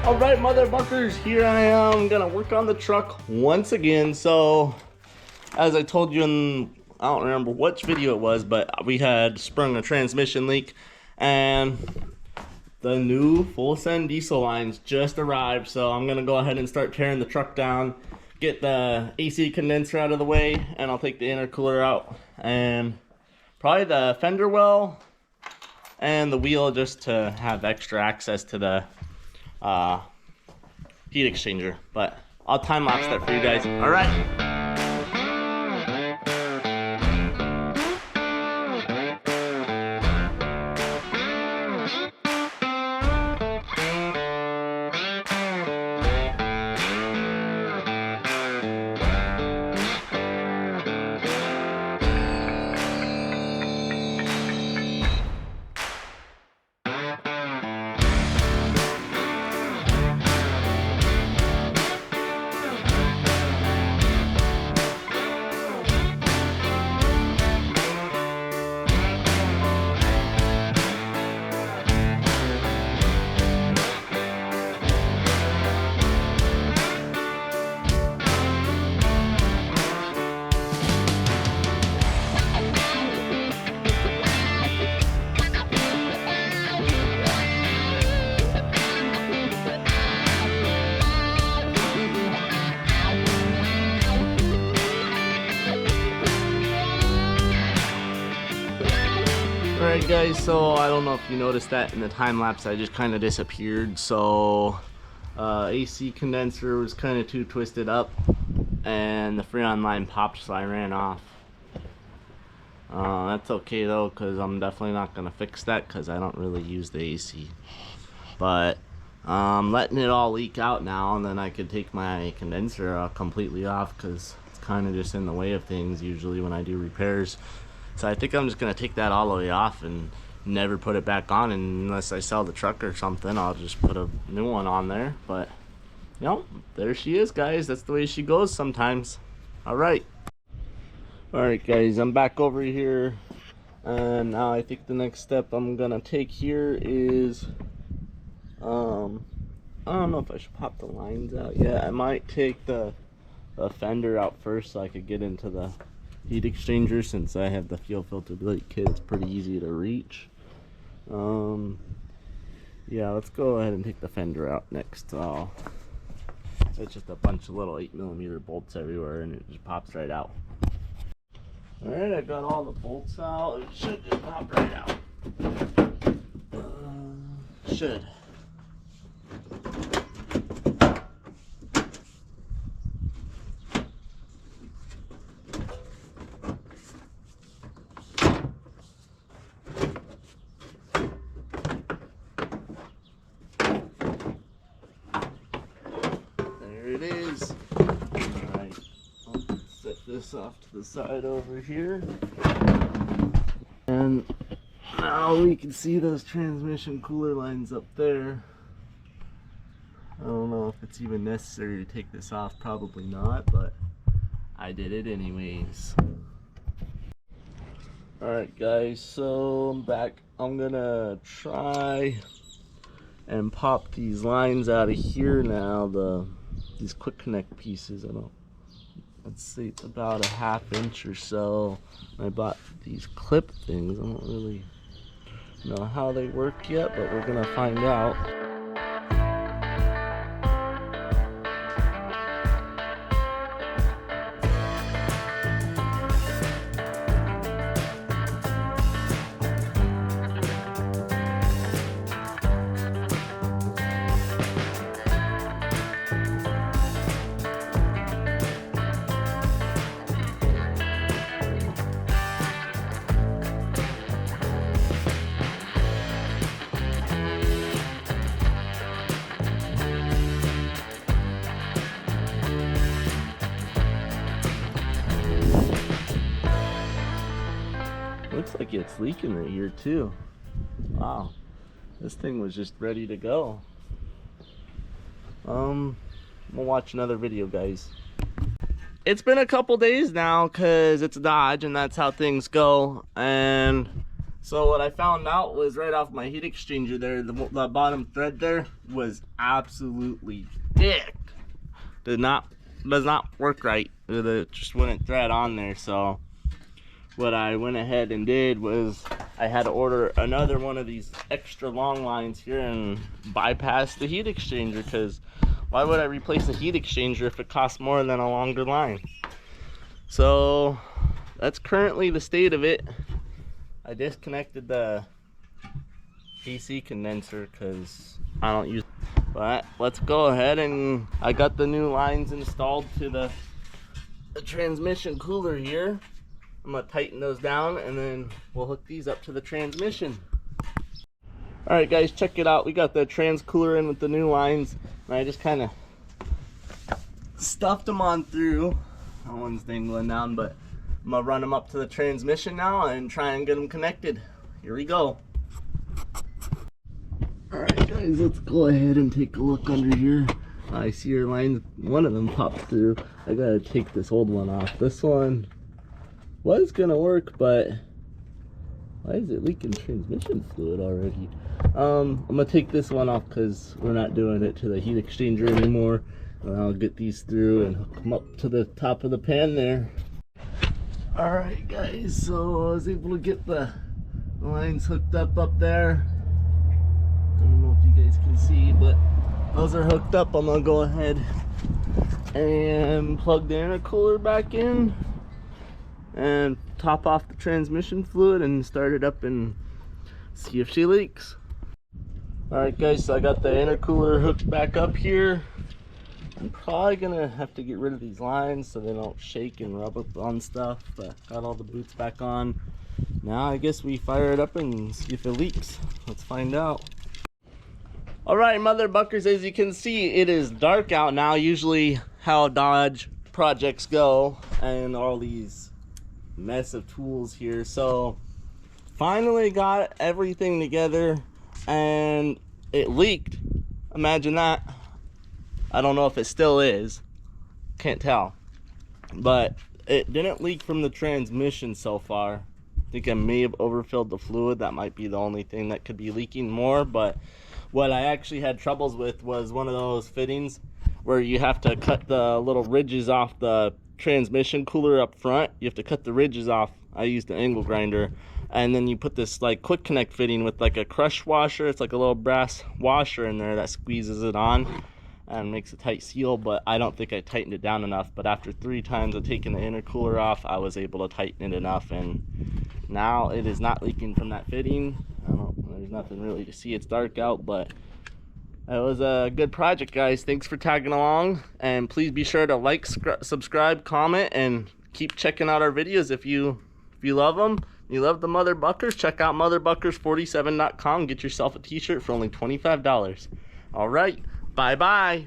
Alright, motherfuckers, here I am gonna work on the truck once again. So, as I told you in, I don't remember which video it was, but we had sprung a transmission leak, and the new full send diesel lines just arrived. So I'm gonna go ahead and start tearing the truck down, get the AC condenser out of the way, and I'll take the intercooler out, and probably the fender well and the wheel, just to have extra access to the heat exchanger. But I'll time lapse that for you guys. All right. Alright guys, so I don't know if you noticed that in the time lapse I just kind of disappeared. So AC condenser was kind of too twisted up and the Freon line popped, so I ran off. That's okay though, because I'm definitely not going to fix that because I don't really use the AC. But letting it all leak out now, and then I could take my condenser completely off because it's kind of just in the way of things usually when I do repairs. So I think I'm just going to take that all the way off and never put it back on, and unless I sell the truck or something, I'll just put a new one on there. But, you know, there she is, guys. That's the way she goes sometimes. Alright. Alright, guys, I'm back over here. And now I think the next step I'm going to take here is, I don't know if I should pop the lines out yet. I might take the fender out first so I could get into the heat exchanger, since I have the fuel filter delete kit. It's pretty easy to reach. Yeah, let's go ahead and take the fender out next. It's just a bunch of little 8mm bolts everywhere, and it just pops right out. Alright, I got all the bolts out. It should just pop right out. Should. It is. Alright, I'll set this off to the side over here. And now we can see those transmission cooler lines up there. I don't know if it's even necessary to take this off, probably not, but I did it anyways. Alright guys, so I'm back. I'm gonna try and pop these lines out of here now, these quick connect pieces. Let's see, it's about a ½ inch or so. I bought these clip things. I don't really know how they work yet, but we're gonna find out. Looks like it's leaking right here too. Wow, this thing was just ready to go. We'll watch another video, guys. It's been a couple days now because it's Dodge and that's how things go, and So what I found out was right off my heat exchanger there, the bottom thread there was absolutely thick. Does not work right. It just wouldn't thread on there. So what I went ahead and did was I had to order another one of these extra long lines here and bypass the heat exchanger, because why would I replace a heat exchanger if it costs more than a longer line? So that's currently the state of it. I disconnected the AC condenser because I don't use it. But let's go ahead, and I got the new lines installed to the transmission cooler here. I'm gonna tighten those down and then we'll hook these up to the transmission. All right guys, check it out. We got the trans cooler in with the new lines, and I just kind of stuffed them on through. That one's dangling down, but I'm gonna run them up to the transmission now and try and get them connected. Here we go. All right guys, let's go ahead and take a look under here. I see your lines, one of them popped through. I gotta take this old one off. This one was gonna work, but why is it leaking transmission fluid already? I'm gonna take this one off because we're not doing it to the heat exchanger anymore. And I'll get these through and hook them up to the top of the pan there. All right guys, so I was able to get the lines hooked up there. I don't know if you guys can see, but those are hooked up. I'm gonna go ahead and plug the intercooler back in and top off the transmission fluid and start it up and see if she leaks. All right guys, so I got the intercooler hooked back up here. I'm probably gonna have to get rid of these lines so they don't shake and rub up on stuff, but got all the boots back on. Now I guess we fire it up and see if it leaks. Let's find out. All right, mother buckers, as you can see, it is dark out now. Usually how Dodge projects go, and all these mess of tools here. So finally got everything together and it leaked. Imagine that. I don't know if it still is, can't tell, but it didn't leak from the transmission so far. I think I may have overfilled the fluid. That might be the only thing that could be leaking more. But what I actually had troubles with was one of those fittings where you have to cut the little ridges off the transmission cooler up front. You have to cut the ridges off. I used an angle grinder, and then you put this like quick connect fitting with like a crush washer. It's like a little brass washer in there that squeezes it on and makes a tight seal, but I don't think I tightened it down enough. But after 3 times of taking the intercooler off, I was able to tighten it enough, and now it is not leaking from that fitting. There's nothing really to see. It's dark out, but it was a good project, guys. Thanks for tagging along, and please be sure to like, subscribe, comment, and keep checking out our videos. If you love them, you love the Mother Buckers, check out motherbuckers47.com. Get yourself a t-shirt for only $25. All right, bye bye.